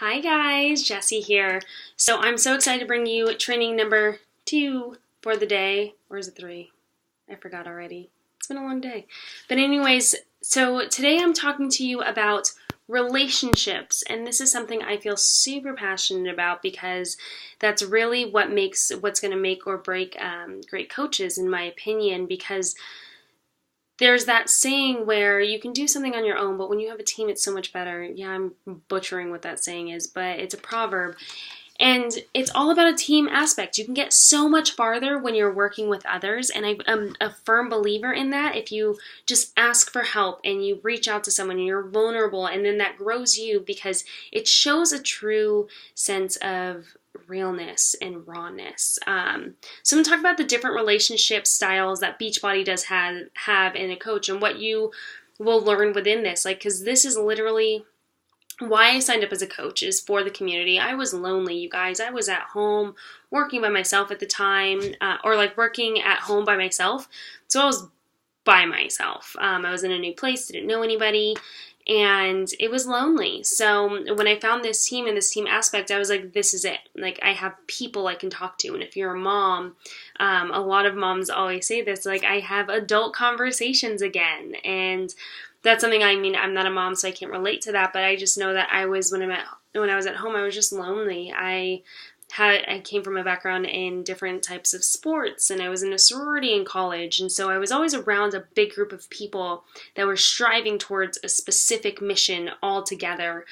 Hi guys, Jessie here. So I'm so excited to bring you training number 2 for the day. Or is it 3? I forgot already. It's been a long day. But anyways, so today I'm talking to you about relationships, and this is something I feel super passionate about because that's really what's going to make or break great coaches, in my opinion, because there's that saying where you can do something on your own, but when you have a team, it's so much better. Yeah, I'm butchering what that saying is, but it's a proverb. And it's all about a team aspect. You can get so much farther when you're working with others. And I'm a firm believer in that. If you just ask for help and you reach out to someone and you're vulnerable, and then that grows you because it shows a true sense of realness and rawness. So I'm going to talk about the different relationship styles that Beachbody does have in a coach, and what you will learn within this. Because this is literally why I signed up as a coach, is for the community. I was lonely, you guys. I was at home working by myself at the time, or working at home by myself. So I was by myself. I was in a new place, didn't know anybody, and it was lonely. So when I found this team and this team aspect, I was like, this is it. I have people I can talk to. And if you're a mom, a lot of moms always say this, I have adult conversations again. And that's something, I'm not a mom, so I can't relate to that, but I just know that when I was at home, I was just lonely. I came from a background in different types of sports, and I was in a sorority in college, and so I was always around a big group of people that were striving towards a specific mission all together.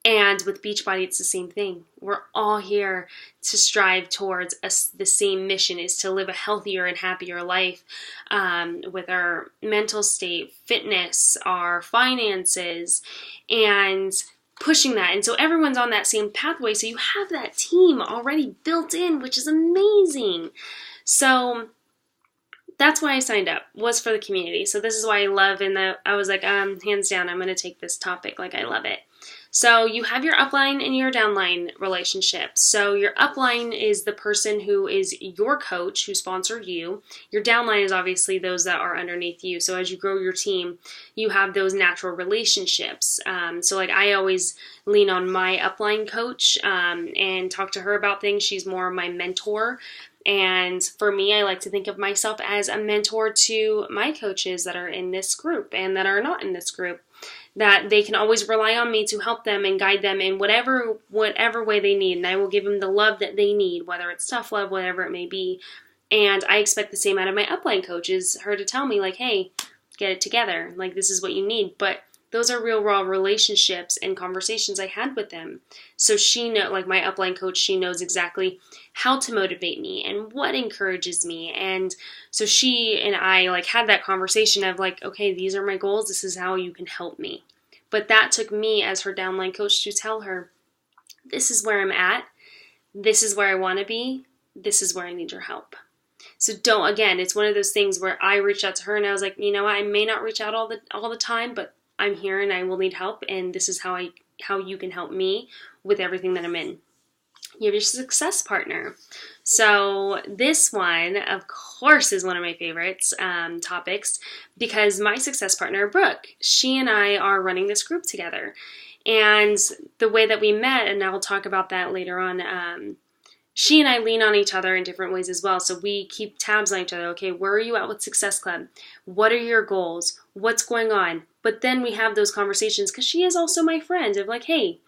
And with Beachbody, it's the same thing. We're all here to strive towards the same mission, is to live a healthier and happier life, with our mental state, fitness, our finances, and pushing that. And so everyone's on that same pathway. So you have that team already built in, which is amazing. So that's why I signed up, was for the community. So this is why I love, I was like, hands down, I'm going to take this topic. I love it. So you have your upline and your downline relationship. So your upline is the person who is your coach, who sponsored you. Your downline is obviously those that are underneath you. So as you grow your team, you have those natural relationships. So I always lean on my upline coach, and talk to her about things. She's more my mentor. And for me, I like to think of myself as a mentor to my coaches that are in this group and that are not in this group, that they can always rely on me to help them and guide them in whatever way they need. And I will give them the love that they need, whether it's tough love, whatever it may be. And I expect the same out of my upline coaches, her to tell me hey, get it together. This is what you need. But those are real raw relationships and conversations I had with them. So she my upline coach, she knows exactly how to motivate me and what encourages me. And so she and I had that conversation of okay, these are my goals. This is how you can help me. But that took me as her downline coach to tell her, this is where I'm at. This is where I want to be. This is where I need your help. So it's one of those things where I reached out to her and I was like, you know what, I may not reach out all the time, but I'm here and I will need help, and this is how you can help me with everything that I'm in. You have your success partner. So this one, of course, is one of my favorites topics, because my success partner, Brooke, she and I are running this group together. And the way that we met, and I'll talk about that later on, she and I lean on each other in different ways as well. So we keep tabs on each other. Okay, where are you at with Success Club? What are your goals? What's going on? But then we have those conversations, because she is also my friend, of hey,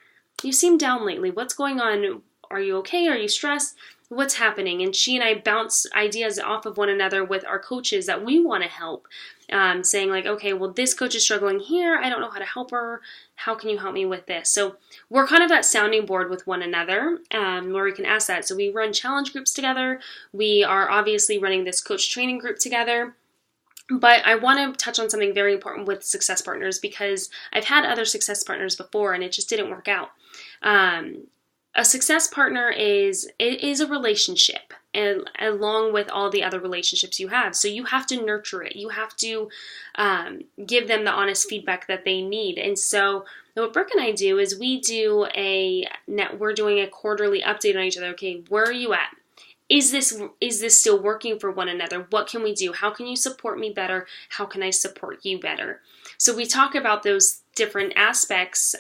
you seem down lately. What's going on? Are you okay? Are you stressed? What's happening? And she and I bounce ideas off of one another with our coaches that we want to help, saying okay, well, this coach is struggling here. I don't know how to help her. How can you help me with this? So we're kind of that sounding board with one another, where we can ask that. So we run challenge groups together. We are obviously running this coach training group together. But I want to touch on something very important with success partners, because I've had other success partners before and it just didn't work out. A success partner is a relationship, and along with all the other relationships you have. So you have to nurture it. You have to give them the honest feedback that they need. And so what Brooke and I do is we're doing a quarterly update on each other. Okay, where are you at? Is this still working for one another? What can we do? How can you support me better? How can I support you better? So we talk about those different aspects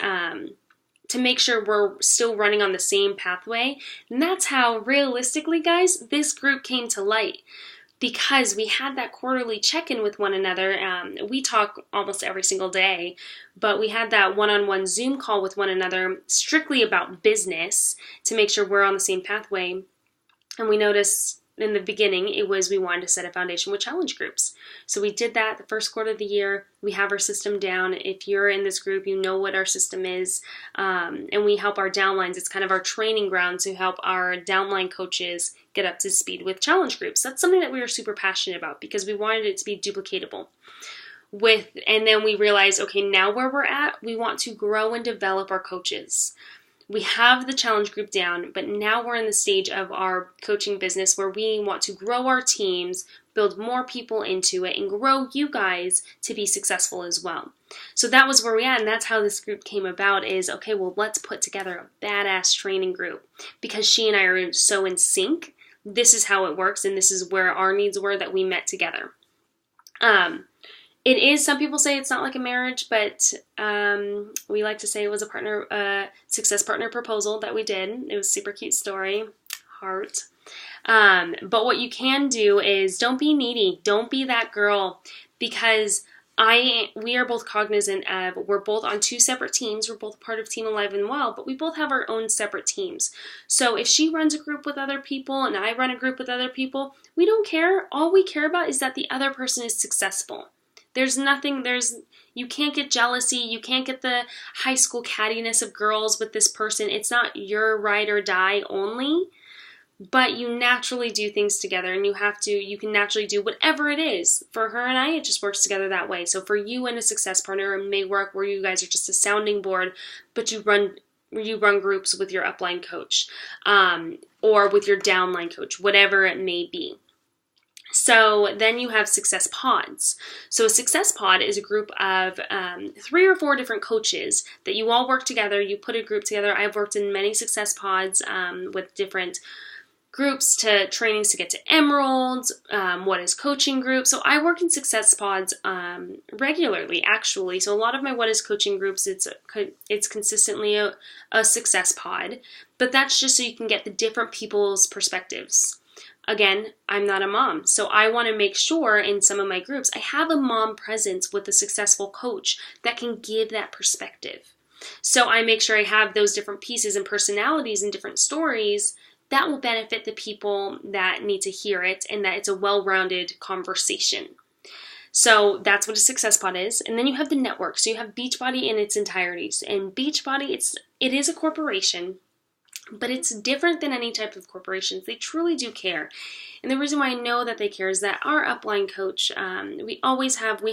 to make sure we're still running on the same pathway. And that's how, realistically, guys, this group came to light. Because we had that quarterly check-in with one another. We talk almost every single day, but we had that one-on-one Zoom call with one another strictly about business to make sure we're on the same pathway. And we noticed in the beginning, we wanted to set a foundation with challenge groups. So we did that the first quarter of the year. We have our system down. If you're in this group, you know what our system is. And we help our downlines. It's kind of our training ground to help our downline coaches get up to speed with challenge groups. That's something that we were super passionate about because we wanted it to be duplicatable. And then we realized, okay, now where we're at, we want to grow and develop our coaches. We have the challenge group down, but now we're in the stage of our coaching business where we want to grow our teams, build more people into it, and grow you guys to be successful as well. So that was where we at, and that's how this group came about is, okay, well, let's put together a badass training group. Because she and I are so in sync, this is how it works, and this is where our needs were that we met together. It is, some people say it's not like a marriage, but we like to say it was a success partner proposal that we did. It was a super cute story, heart. But what you can do is don't be needy. Don't be that girl, because we are both cognizant of, we're both on two separate teams. We're both part of Team Alive and Well, but we both have our own separate teams. So if she runs a group with other people and I run a group with other people, we don't care. All we care about is that the other person is successful. You can't get jealousy. You can't get the high school cattiness of girls with this person. It's not your ride or die only, but you naturally do things together, and you can naturally do whatever it is. For her and I, it just works together that way. So for you and a success partner, it may work where you guys are just a sounding board, but you run groups with your upline coach, or with your downline coach, whatever it may be. So then you have success pods. So a success pod is a group of 3 or 4 different coaches that you all work together. You put a group together. I've worked in many success pods with different groups to trainings to get to Emeralds, what is coaching group. So I work in success pods regularly, actually. So a lot of my what is coaching groups, it's consistently a success pod. But that's just so you can get the different people's perspectives. Again, I'm not a mom, so I want to make sure in some of my groups I have a mom presence with a successful coach that can give that perspective. So I make sure I have those different pieces and personalities and different stories that will benefit the people that need to hear it, and that it's a well-rounded conversation. So that's what a success pod is. And then you have the network. So you have Beachbody in its entirety. And Beachbody, it is a corporation, but it's different than any type of corporations. They truly do care. And the reason why I know that they care is that our upline coach, we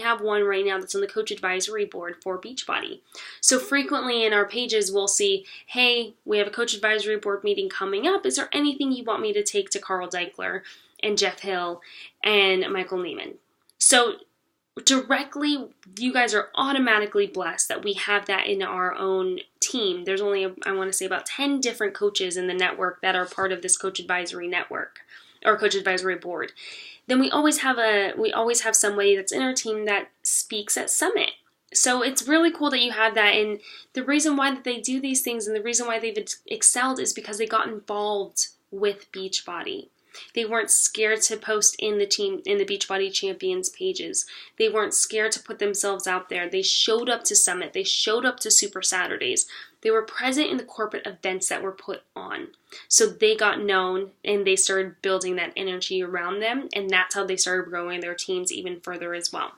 have one right now that's on the coach advisory board for Beachbody. So frequently in our pages, we'll see, hey, we have a coach advisory board meeting coming up. Is there anything you want me to take to Carl Deichler and Jeff Hill and Michael Neiman? So directly, you guys are automatically blessed that we have that in our own team. There's only, I want to say, about 10 different coaches in the network that are part of this coach advisory network or coach advisory board. Then we always have somebody that's in our team that speaks at Summit. So it's really cool that you have that. And the reason why that they do these things and the reason why they've excelled is because they got involved with Beachbody. They weren't scared to post in the Beachbody Champions pages. They weren't scared to put themselves out there. They showed up to Summit. They showed up to Super Saturdays. They were present in the corporate events that were put on. So they got known and they started building that energy around them. And that's how they started growing their teams even further as well.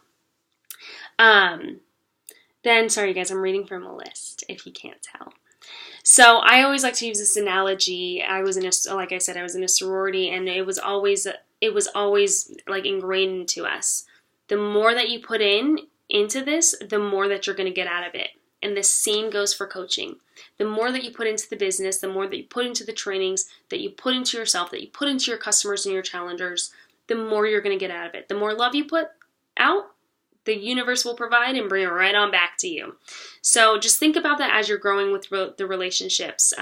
Then, sorry guys, I'm reading from a list if you can't tell. So I always like to use this analogy. Like I said, I was in a sorority, and it was always like ingrained into us. The more that you put into this, the more that you're going to get out of it. And the same goes for coaching. The more that you put into the business, the more that you put into the trainings, that you put into yourself, that you put into your customers and your challengers, the more you're going to get out of it. The more love you put out, the universe will provide and bring it right on back to you. So just think about that as you're growing with the relationships,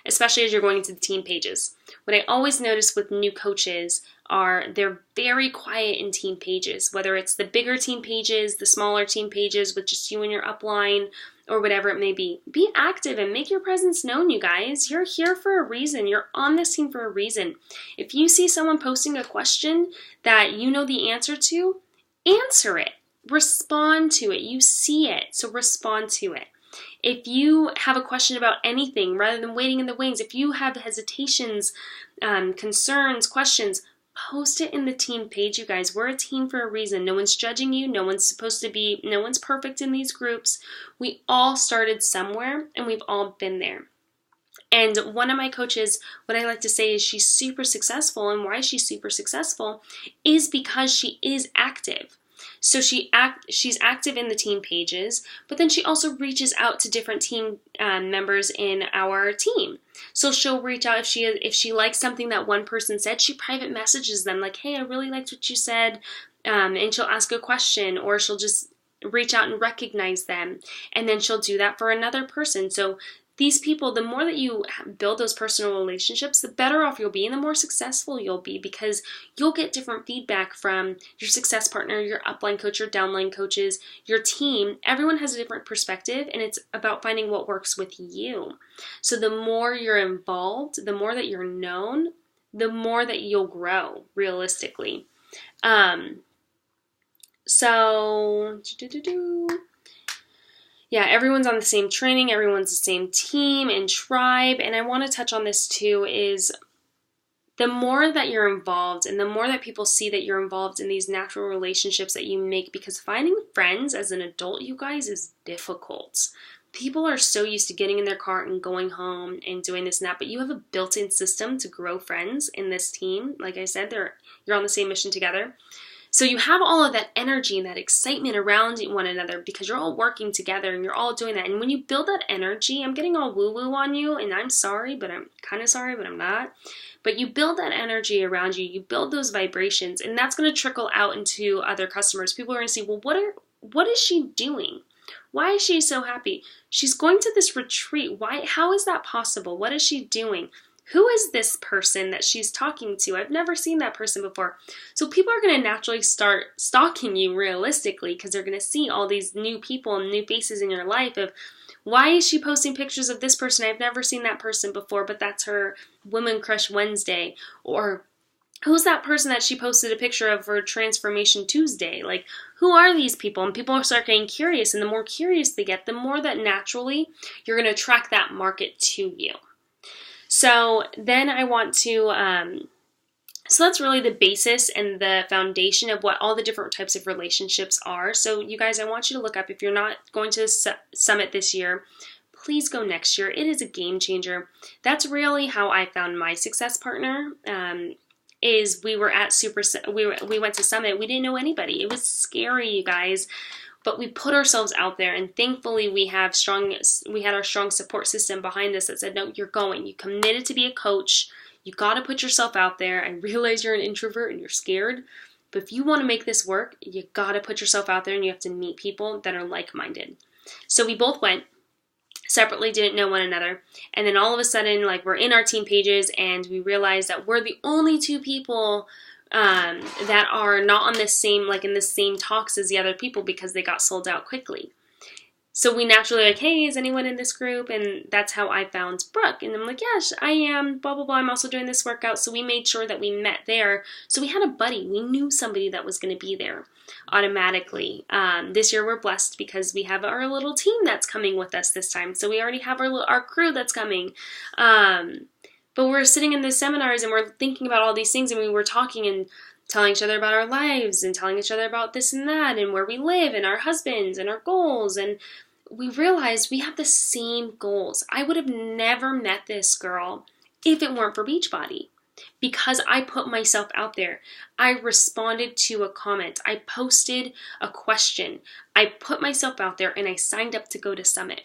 especially as you're going into the team pages. What I always notice with new coaches are they're very quiet in team pages, whether it's the bigger team pages, the smaller team pages with just you and your upline, or whatever it may be. Be active and make your presence known, you guys. You're here for a reason. You're on this team for a reason. If you see someone posting a question that you know the answer to, answer it. Respond to it. You see it, so respond to it. If you have a question about anything, rather than waiting in the wings, if you have hesitations, concerns, questions, post it in the team page, you guys. We're a team for a reason. No one's judging you. No one's perfect in these groups. We all started somewhere, and we've all been there. And one of my coaches, what I like to say is she's super successful, and why she's super successful is because she is active. So she's active in the team pages, but then she also reaches out to different team members in our team. So she'll reach out if she likes something that one person said, she private messages them like, hey, I really liked what you said, and she'll ask a question, or she'll just reach out and recognize them, and then she'll do that for another person. So these people, the more that you build those personal relationships, the better off you'll be and the more successful you'll be, because you'll get different feedback from your success partner, your upline coach, your downline coaches, your team. Everyone has a different perspective, and it's about finding what works with you. So the more you're involved, the more that you're known, the more that you'll grow realistically. Yeah, everyone's on the same training, everyone's the same team and tribe, and I want to touch on this too, is the more that you're involved and the more that people see that you're involved in these natural relationships that you make, because finding friends as an adult, you guys, is difficult. People are so used to getting in their car and going home and doing this and that, but you have a built-in system to grow friends in this team. Like I said, you're on the same mission together. So you have all of that energy and that excitement around one another because you're all working together and you're all doing that. And when you build that energy, I'm getting all woo-woo on you, and I'm sorry, but I'm kind of sorry, but I'm not. But you build that energy around you, you build those vibrations, and that's going to trickle out into other customers. People are going to see, well, what is she doing? Why is she so happy? She's going to this retreat. How is that possible? What is she doing? Who is this person that she's talking to? I've never seen that person before. So people are going to naturally start stalking you realistically, because they're going to see all these new people and new faces in your life of, why is she posting pictures of this person? I've never seen that person before, but that's her Women Crush Wednesday. Or who's that person that she posted a picture of for Transformation Tuesday? Like, who are these people? And people start getting curious, and the more curious they get, the more that naturally you're going to attract that market to you. So then I want to, so that's really the basis and the foundation of what all the different types of relationships are. So you guys, I want you to look up, if you're not going to Summit this year, please go next year. It is a game changer. That's really how I found my success partner. Is we were at we went to Summit. We didn't know anybody. It was scary, you guys. But we put ourselves out there, and thankfully we had our strong support system behind us that said, no, you're going. You committed to be a coach. You got to put yourself out there. I realize you're an introvert and you're scared, but if you want to make this work, you got to put yourself out there, and you have to meet people that are like-minded. So we both went separately, didn't know one another, and then all of a sudden, like, we're in our team pages, and we realize that we're the only two people that are not on this same, like, in the same talks as the other people, because they got sold out quickly. So we naturally like, hey, is anyone in this group? And that's how I found Brooke. And I'm like, yes, I am, blah, blah, blah. I'm also doing this workout. So we made sure that we met there. So we had a buddy. We knew somebody that was going to be there automatically. This year we're blessed because we have our little team that's coming with us this time. So we already have our crew that's coming. But we're sitting in the seminars and we're thinking about all these things, and we were talking and telling each other about our lives and telling each other about this and that and where we live and our husbands and our goals. And we realized we have the same goals. I would have never met this girl if it weren't for Beachbody, because I put myself out there. I responded to a comment. I posted a question. I put myself out there, and I signed up to go to Summit.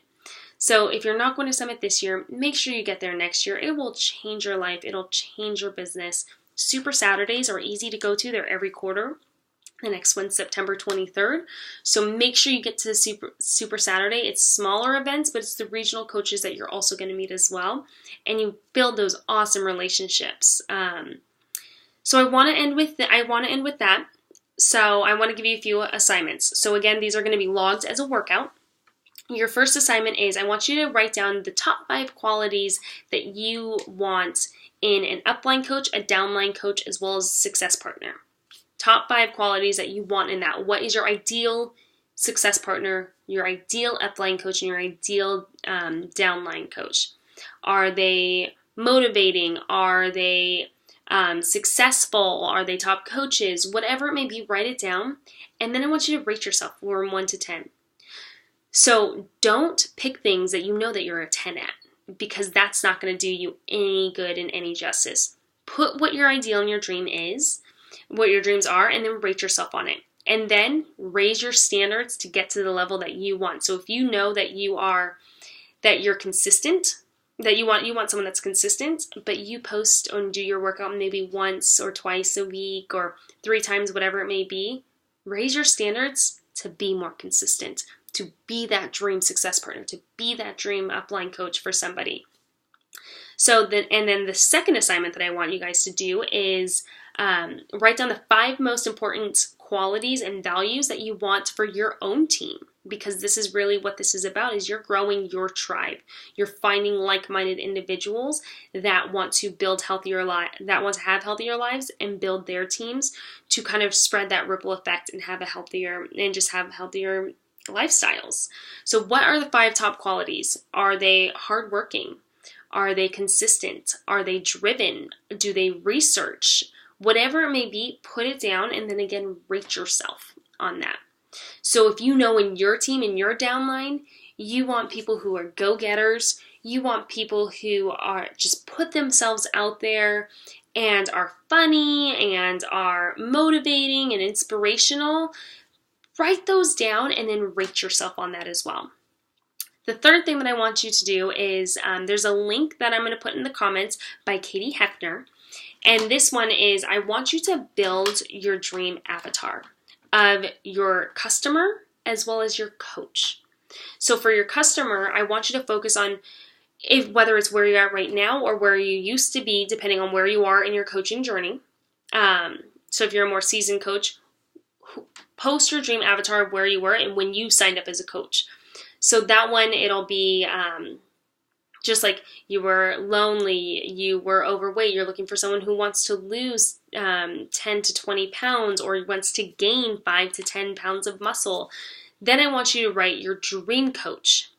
So if you're not going to Summit this year, make sure you get there next year. It will change your life. It'll change your business. Super Saturdays are easy to go to. They're every quarter. The next one's September 23rd. So make sure you get to the Super Saturday. It's smaller events, but it's the regional coaches that you're also going to meet as well. And you build those awesome relationships. So I want to end with that. So I want to give you a few assignments. So again, these are going to be logged as a workout. Your first assignment is I want you to write down the top 5 qualities that you want in an upline coach, a downline coach, as well as a success partner. Top 5 qualities that you want in that. What is your ideal success partner, your ideal upline coach, and your ideal downline coach? Are they motivating? Are they successful? Are they top coaches? Whatever it may be, write it down. And then I want you to rate yourself from 1 to 10. So don't pick things that you know that you're a 10 at, because that's not going to do you any good and any justice. Put what your ideal and your dream is, what your dreams are, and then rate yourself on it. And then raise your standards to get to the level that you want. So if you know that you're consistent, that you want someone that's consistent, but you post and do your workout maybe once or twice a week or 3 times, whatever it may be, raise your standards to be more consistent, to be that dream success partner, to be that dream upline coach for somebody. So then the second assignment that I want you guys to do is write down the 5 most important qualities and values that you want for your own team, because this is really what this is about, is you're growing your tribe. You're finding like-minded individuals that want to build that want to have healthier lives and build their teams to kind of spread that ripple effect and have healthier lifestyles. So what are the 5 top qualities? Are they hardworking? Are they consistent? Are they driven? Do they research? Whatever it may be, put it down and then again, rate yourself on that. So if you know in your team, in your downline, you want people who are go-getters, you want people who are just put themselves out there and are funny and are motivating and inspirational, write those down and then rate yourself on that as well. The third thing that I want you to do is there's a link that I'm going to put in the comments by Katie Hefner. And this one is, I want you to build your dream avatar of your customer as well as your coach. So for your customer, I want you to focus on whether it's where you're at right now or where you used to be, depending on where you are in your coaching journey. So if you're a more seasoned coach, post your dream avatar of where you were and when you signed up as a coach. So that one, it'll be just like you were lonely, you were overweight, you're looking for someone who wants to lose 10 to 20 pounds or wants to gain 5 to 10 pounds of muscle. Then I want you to write your dream coach.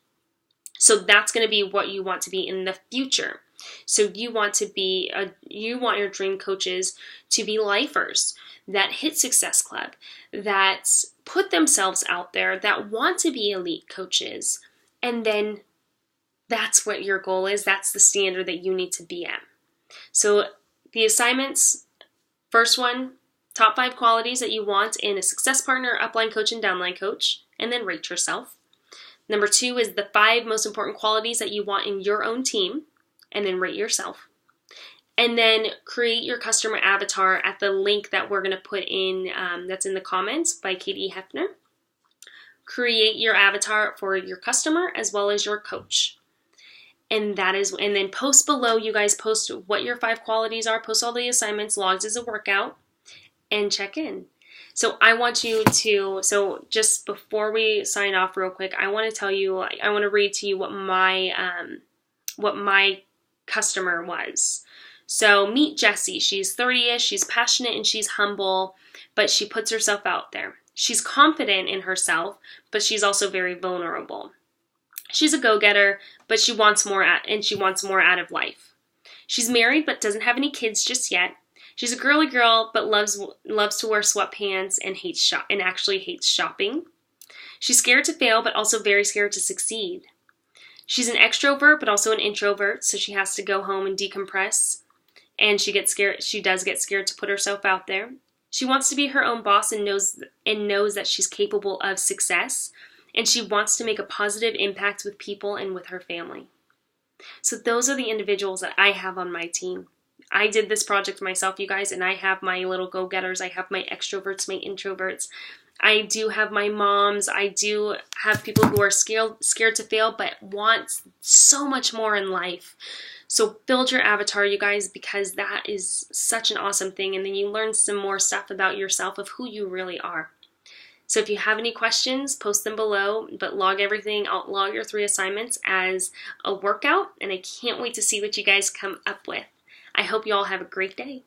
So that's going to be what you want to be in the future. So you want your dream coaches to be lifers that hit Success Club, that put themselves out there, that want to be elite coaches. And then that's what your goal is. That's the standard that you need to be at. So the assignments, first one, top 5 qualities that you want in a success partner, upline coach, and downline coach, and then rate yourself. Number 2 is the 5 most important qualities that you want in your own team, and then rate yourself. And then create your customer avatar at the link that we're going to put in, that's in the comments by Katie Hefner. Create your avatar for your customer as well as your coach. And then post below, you guys post what your 5 qualities are, post all the assignments, logged as a workout, and check in. So I want you to, so just before we sign off real quick, I want to read to you what my customer was. So meet Jessie. She's 30-ish, she's passionate and she's humble, but she puts herself out there. She's confident in herself, but she's also very vulnerable. She's a go-getter, but she wants more out of life. She's married but doesn't have any kids just yet. She's a girly girl but loves to wear sweatpants and actually hates shopping. She's scared to fail but also very scared to succeed. She's an extrovert but also an introvert, so she has to go home and decompress. And she does get scared to put herself out there. She wants to be her own boss and knows that she's capable of success. And she wants to make a positive impact with people and with her family. So those are the individuals that I have on my team. I did this project myself, you guys, and I have my little go-getters. I have my extroverts, my introverts. I do have my moms. I do have people who are scared to fail but want so much more in life. So build your avatar, you guys, because that is such an awesome thing. And then you learn some more stuff about yourself of who you really are. So if you have any questions, post them below, but log everything. I'll log your 3 assignments as a workout, and I can't wait to see what you guys come up with. I hope you all have a great day.